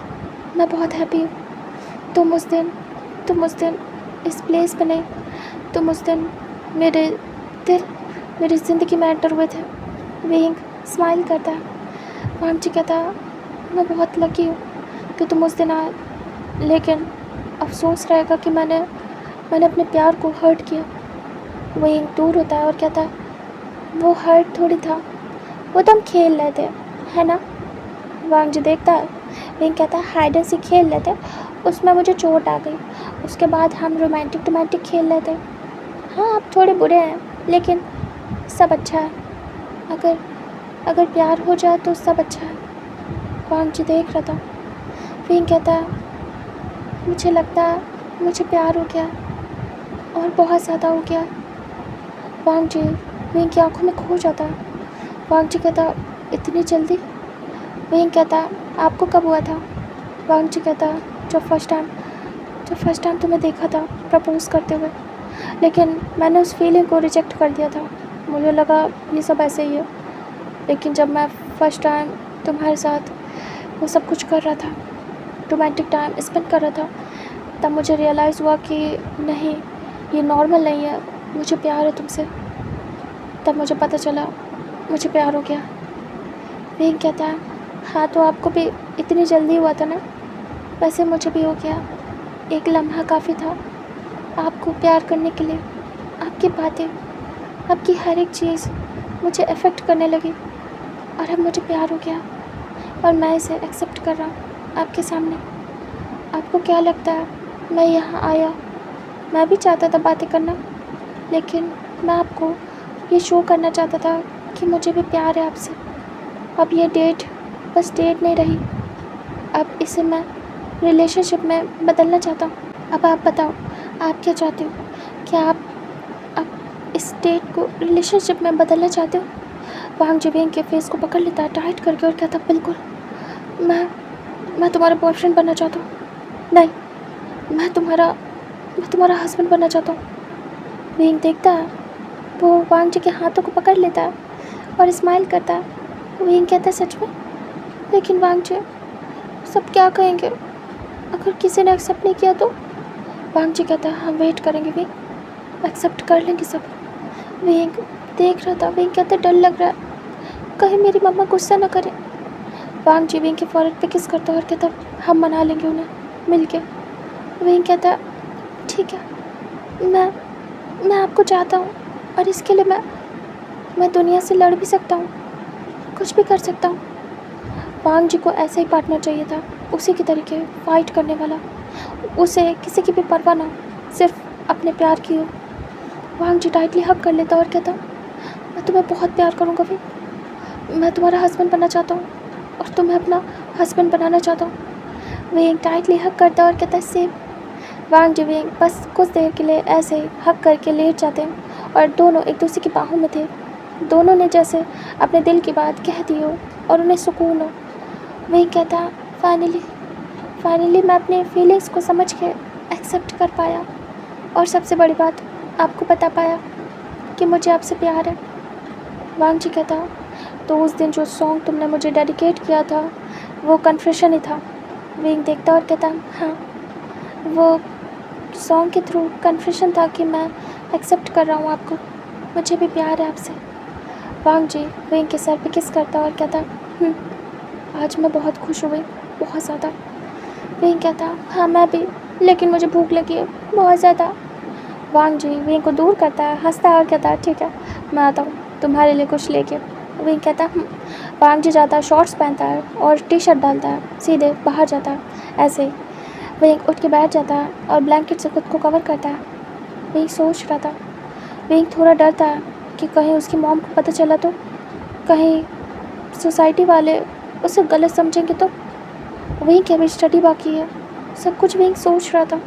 मैं बहुत हैप्पी हूँ। तुम उस दिन इस प्लेस पे नहीं, तुम उस दिन मेरे दिल, मेरी ज़िंदगी में एंटर हुए थे। विंग स्माइल करता है। वांग जी कहता है, मैं बहुत लकी हूँ कि तुम उस दिन आए, लेकिन अफसोस रहेगा कि मैंने मैंने अपने प्यार को हर्ट किया। वही दूर होता है और कहता है वो हर्ट थोड़ी था, वो तो हम खेल रहे थे, है ना। वांग जी देखता है, वही कहता है हाइड एंड सीक खेल रहे थे, उसमें मुझे चोट आ गई, उसके बाद हम रोमांटिक खेल रहे थे। हाँ आप थोड़े बुरे हैं लेकिन सब अच्छा है, अगर अगर प्यार हो जाए तो सब अच्छा है। वांग जी देख रहा था, वही कहता है मुझे लगता है मुझे प्यार हो गया और बहुत ज़्यादा हो गया। वांग जी विंग की आंखों में खो जाता है। वांग जी कहता इतनी जल्दी। विंग कहता आपको कब हुआ था। वांग जी कहता जब फर्स्ट टाइम तुम्हें देखा था प्रपोज़ करते हुए, लेकिन मैंने उस फीलिंग को रिजेक्ट कर दिया था, मुझे लगा ये सब ऐसे ही है। लेकिन जब मैं फर्स्ट टाइम तुम्हारे साथ वो सब कुछ कर रहा था, रोमांटिक टाइम स्पेंड कर रहा था, तब मुझे रियलाइज़ हुआ कि नहीं ये नॉर्मल नहीं है, मुझे प्यार है तुमसे। तब मुझे पता चला मुझे प्यार हो गया। विंग कहता है हाँ तो आपको भी इतनी जल्दी हुआ था ना, वैसे मुझे भी हो गया। एक लम्हा काफ़ी था आपको प्यार करने के लिए। आपकी बातें, आपकी हर एक चीज़ मुझे अफेक्ट करने लगी और अब मुझे प्यार हो गया और मैं इसे एक्सेप्ट कर रहा हूँ आपके सामने। आपको क्या लगता है मैं यहाँ आया, मैं भी चाहता था बातें करना, लेकिन मैं आपको ये शो करना चाहता था कि मुझे भी प्यार है आपसे। अब ये डेट बस डेट नहीं रही, अब इसे मैं रिलेशनशिप में बदलना चाहता हूँ। अब आप बताओ आप क्या चाहते हो, क्या आप इस डेट को रिलेशनशिप में बदलना चाहते हो। वांग जुबेंग के फेस को पकड़ लेता है टाइट करके और कहता बिल्कुल, मैं तुम्हारा बॉयफ्रेंड बनना चाहता हूँ। नहीं, मैं तुम्हारा हस्बैंड बनना चाहता हूँ। वेंग देखता है, वो वांग जी के हाथों को पकड़ लेता है और स्माइल करता है। वेंग कहता है सच में, लेकिन वांग जी सब क्या कहेंगे अगर किसी ने एक्सेप्ट नहीं किया तो। वांग जी कहता है हम वेट करेंगे वेंग, एक्सेप्ट कर लेंगे सब। वेंग देख रहा था, वेंग कहता डर लग रहा है कहीं मेरी मम्मा गुस्सा न करे। वांग जी वेंग के फॉरहेड पे किस करता है और कहता हम मना लेंगे उन्हें मिल के। वेंग कहता ठीक है, मैं आपको चाहता हूँ और इसके लिए मैं दुनिया से लड़ भी सकता हूँ, कुछ भी कर सकता हूँ। वांग जी को ऐसा ही पार्टनर चाहिए था, उसी के तरीके फाइट करने वाला, उसे किसी की भी परवाह ना, सिर्फ अपने प्यार की हो। वांग जी टाइटली हग कर लेता और कहता मैं तुम्हें बहुत प्यार करूँगा भी, मैं तुम्हारा हस्बैंड बनना चाहता हूँ और तुम्हें अपना हस्बैंड बनाना चाहता हूँ। वेंग टाइटली हग करता और कहता सेम। वांग जी वेंग बस कुछ देर के लिए ऐसे ही हग करके लेट जाते हैं और दोनों एक दूसरे की बाहों में थे। दोनों ने जैसे अपने दिल की बात कह दी हो और उन्हें सुकून हो। वेंग कहता फाइनली मैं अपने फीलिंग्स को समझ के एक्सेप्ट कर पाया और सबसे बड़ी बात आपको बता पाया कि मुझे आपसे प्यार है। वांग जी कहता तो उस दिन जो सॉन्ग तुमने मुझे डेडिकेट किया था वो कन्फेशन ही था। वेंग देखता और कहता हाँ, वो सॉन्ग के थ्रू कन्फेशन था कि मैं एक्सेप्ट कर रहा हूँ आपको, मुझे भी प्यार है आपसे। वांग जी वेंग के सर पे किस करता और कहता आज मैं बहुत खुश हुई, बहुत ज़्यादा। वेंग कहता हाँ मैं भी, लेकिन मुझे भूख लगी है बहुत ज़्यादा। वांग जी वेंग को दूर करता है, हंसता है और कहता है ठीक है मैं आता हूँ तुम्हारे लिए कुछ लेके। वेंग कहता वांग जी जाता है, शॉर्ट्स पहनता है और टी शर्ट डालता है, सीधे बाहर जाता है। ऐसे ही वेंग उठ के बैठ जाता है और ब्लैंकेट से खुद को कवर करता है। वेंग सोच रहा था, वेंग थोड़ा डरता है कि कहीं उसकी मॉम को पता चला तो, कहीं सोसाइटी वाले उसे गलत समझेंगे तो। वेंग की अभी स्टडी बाकी है, सब कुछ वेंग सोच रहा था।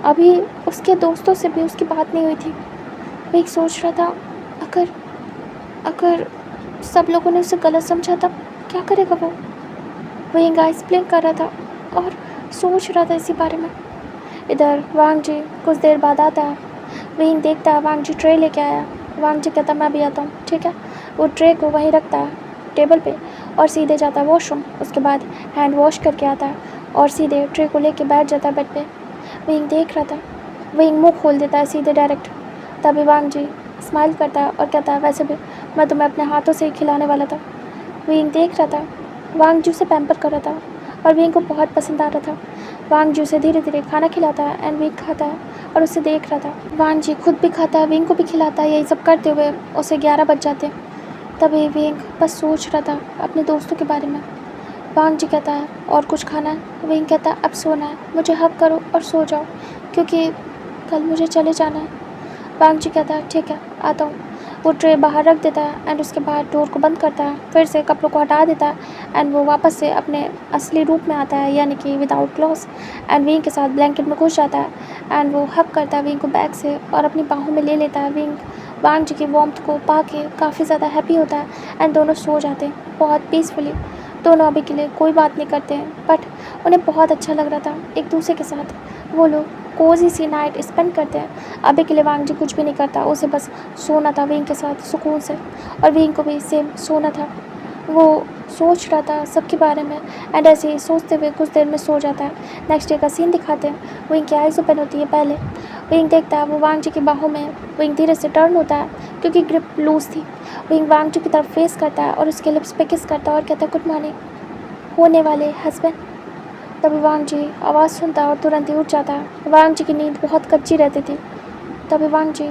अभी उसके दोस्तों से भी उसकी बात नहीं हुई थी। वेंग सोच रहा था अगर सब लोगों ने उसे गलत समझा तब क्या करेगा वो। वेंग आइस ब्लिंक कर रहा था और सोच रहा था इसी बारे में। इधर वांग जी कुछ देर बाद आता है। वेंग देखता है वांग जी ट्रे लेके आया। वांग जी कहता मैं भी आता हूँ ठीक है। वो ट्रे को वहीं रखता है टेबल पे और सीधे जाता है वॉशरूम। उसके बाद हैंड वॉश करके आता है और सीधे ट्रे को लेके बैठ जाता है बेड पे। वेंग देख रहा था, वेंग मुँह खोल देता है सीधे डायरेक्ट। तभी वांग जी स्माइल करता है और कहता है वैसे भी मैं तुम्हें अपने हाथों से ही खिलाने वाला था। वेंग देख रहा था, वांग जी उसे पैम्पर कर रहा था और वेंग को बहुत पसंद आ रहा था। वांग जी उसे धीरे धीरे खाना खिलाता है एंड विंग खाता है और उसे देख रहा था। वांग जी खुद भी खाता है, विंग को भी खिलाता है। यही सब करते हुए उसे 11 बज जाते हैं। तभी विंग बस सोच रहा था अपने दोस्तों के बारे में। वांग जी कहता है और कुछ खाना है? विंग कहता है अब सोना है, मुझे हक करो और सो जाओ क्योंकि कल मुझे चले जाना है। वांग जी कहता है ठीक है आता हूँ। वो ट्रे बाहर रख देता है एंड उसके बाद डोर को बंद करता है, फिर से कपड़ों को हटा देता है एंड वो वापस से अपने असली रूप में आता है, यानी कि विदाउट क्लॉथ्स, एंड विंग के साथ ब्लैंकेट में घुस जाता है एंड वो हक करता है विंग को बैग से और अपनी बाहों में ले लेता है। विंग वांग जी की वार्मथ को पा के काफ़ी ज़्यादा हैप्पी होता है एंड दोनों सो जाते हैं बहुत पीसफुली। दोनों अभी के लिए कोई बात नहीं करते हैं बट उन्हें बहुत अच्छा लग रहा था एक दूसरे के साथ। वो लोग कोजी सी नाइट स्पेंड करते हैं। अभी के लिए वांग जी कुछ भी नहीं करता, उसे बस सोना था विंग के साथ सुकून से, और विंग को भी सेम सोना था। वो सोच रहा था सबके बारे में एंड ऐसे ही सोचते हुए कुछ देर में सो जाता है। नेक्स्ट डे का सीन दिखाते हैं। विंग की आइज़ ओपन होती है। पहले विंग देखता है वो वांग जी की बाहों में। विंग धीरे से टर्न होता है क्योंकि ग्रिप लूज थी। विंग वांग जी की तरफ फेस करता है और उसके लिप्स पे किस करता है और कहता है गुड मॉर्निंग होने वाले हस्बैंड। तभी वांग जी आवाज़ सुनता है और तुरंत ही उठ जाता है। वांग जी की नींद बहुत कच्ची रहती थी। तभी वांग जी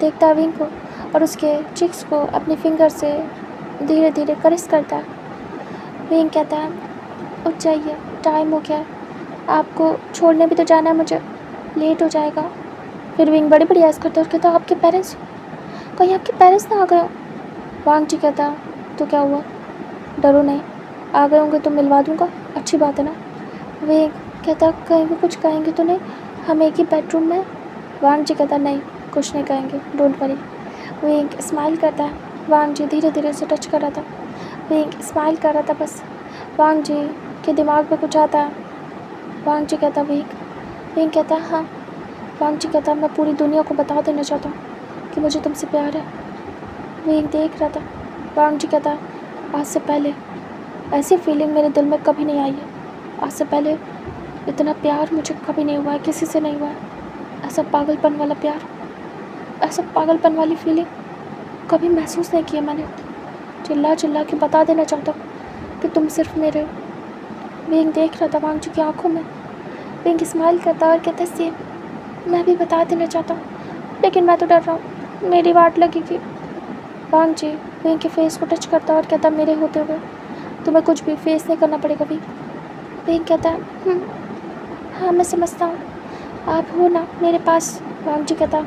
देखता है विंग को और उसके चिक्स को अपने फिंगर से धीरे धीरे करिस करता है। विंग कहता है उठ जाइए टाइम हो गया है, आपको छोड़ने भी तो जाना है, मुझे लेट हो जाएगा। फिर विंग बड़ी बड़ी आवाज़ करता है और कहता है आपके पेरेंट्स, कहीं आपके पेरेंट्स ना आ गए हो। वांग जी कहता तो क्या हुआ, डरो नहीं, आ गए होंगे तो मिलवा दूंगा, अच्छी बात है ना। विंग कहता कहीं वो कुछ कहेंगे तो नहीं, हम एक ही बेडरूम में। वांग जी कहता नहीं कुछ नहीं कहेंगे, डोंट वरी। विंग स्माइल करता है। वांग जी धीरे धीरे उसे टच कर रहा था। विंग स्माइल कर रहा था बस। वांग जी के दिमाग में कुछ आता है। वांग जी कहता विंग कहता हाँ। वांग जी कहता मैं पूरी दुनिया को बता देना चाहता हूँ कि मुझे तुमसे प्यार है। विंग देख रहा था। वांग जी कहता आज से पहले ऐसी फीलिंग मेरे दिल में कभी नहीं आई है। आज से पहले इतना प्यार मुझे कभी नहीं हुआ है, किसी से नहीं हुआ है। ऐसा पागलपन वाला प्यार, ऐसा पागलपन वाली फीलिंग कभी महसूस नहीं किया मैंने। चिल्ला चिल्ला के बता देना चाहता हूँ कि तुम सिर्फ मेरे हो। विंग देख रहा था वांग जी की आंखों में। विंग स्माइल करता और कहता सेम, मैं भी बता देना चाहता हूँ लेकिन मैं तो डर रहा हूँ, मेरी वाट लगेगी। वांग जी विंग के फेस को टच करता और कहता मेरे होते हुए तुम्हें कुछ भी फेस नहीं करना पड़ेगा विंग कहता है हाँ मैं समझता हूँ, आप हो ना मेरे पास। वांग जी कहता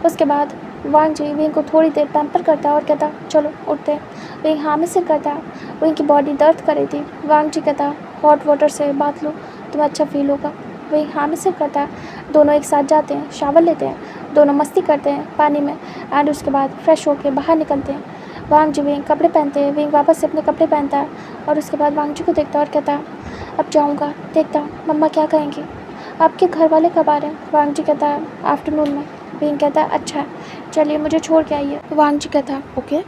उसके बाद वांग जी विंग को थोड़ी देर पैम्पर करता है और कहता चलो उठते हैं। विंग हाँ में सिर करता है। विंग की बॉडी दर्द कर रही थी। वांग जी कहता हॉट वाटर से बात लो तुम्हें अच्छा फील होगा। विंग हाँ में सिर करता है। दोनों एक साथ जाते हैं, शावर लेते हैं, दोनों मस्ती करते हैं पानी में एंड उसके बाद फ्रेश होकर बाहर निकलते हैं। वांग जी विंग कपड़े पहनते हैं। विंग वापस से अपने कपड़े पहनता है और उसके बाद वांग जी को देखता है और कहता है अब जाऊँगा, देखता हूँ मम्मा क्या कहेंगी। आपके घर वाले कब आ रहे हैं? वांग जी कहता है आफ्टरनून में। विंग कहता है अच्छा है चलिए मुझे छोड़ के आइए। वांग जी कहता है ओके।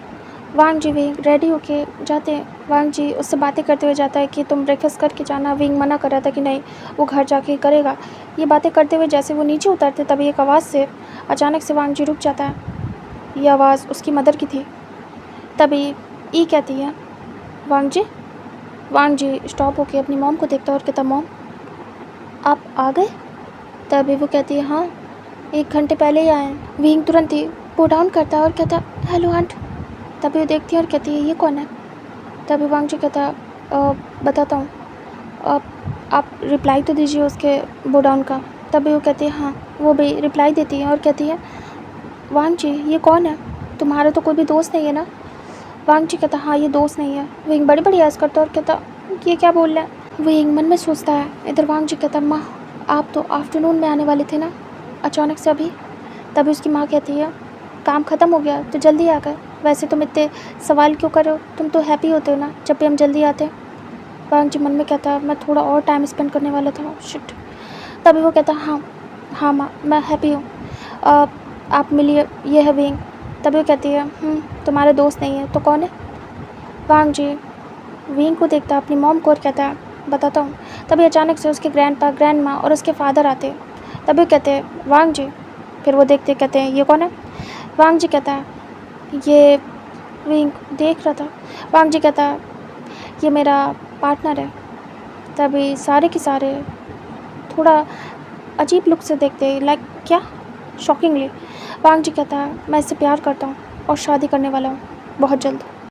वांग जी विंग रेडी होके जाते हैं। वांग जी उससे बातें करते हुए जाता है कि तुम ब्रेकफास्ट करके जाना। विंग मना कर रहा था कि नहीं वो घर जाके करेगा। ये बातें करते हुए जैसे वो नीचे उतरते तभी एक आवाज़ से अचानक से वांग जी रुक जाता है। ये आवाज़ उसकी मदर की थी। तभी ई कहती है वांग जी। वांग जी स्टॉप होके अपनी मॉम को देखता है और कहता मॉम आप आ गए? तभी वो कहती है हाँ 1 घंटे पहले ही आए हैं। विंग तुरंत ही पो डाउन करता है और कहता हेलो आंट। तभी वो देखती है और कहती है ये कौन है? तभी वांग जी कहता बताता हूँ, आप रिप्लाई तो दीजिए उसके बो डाउन का। तभी वो कहती है हाँ। वो भी रिप्लाई देती है और कहती है वांग जी ये कौन है, तुम्हारा तो कोई भी दोस्त नहीं है ना? वांग जी कहता हाँ ये दोस्त नहीं है। विंग बड़ी बड़ी आवाज़ करता है और कहता ये क्या बोल रहा है। विंग मन में सोचता है। इधर वांग जी कहता माँ आप तो आफ्टरनून में आने वाले थे ना अचानक से अभी। तभी उसकी माँ कहती है काम ख़त्म हो गया तो जल्दी आ गए, वैसे तुम इतने सवाल क्यों कर रहे हो, तुम तो हैप्पी होते हो ना जब भी हम जल्दी आते हैं। वांग जी मन में कहता मैं थोड़ा और टाइम स्पेंड करने वाला था शिट। तभी वो कहता हाँ माँ मैं हैप्पी हूँ, आप मिलिए ये है विंग। तभी वो कहती है तुम्हारे दोस्त नहीं है तो कौन है? वांग जी विंग को देखता अपनी मॉम को और कहता है बताता हूँ। तभी अचानक से उसके ग्रैंडपा ग्रैंड माँ और उसके फादर आते हैं। तभी कहते हैं वांग जी। फिर वो देखते कहते हैं ये कौन है? वांग जी कहता है ये विंग देख रहा था। वांग जी कहता है ये मेरा पार्टनर है। तभी सारे के सारे थोड़ा अजीब लुक से देखते हैं। लाइक क्या? शॉकिंगली। वांग जी कहता है, मैं इससे प्यार करता हूँ और शादी करने वाला हूँ, बहुत जल्द।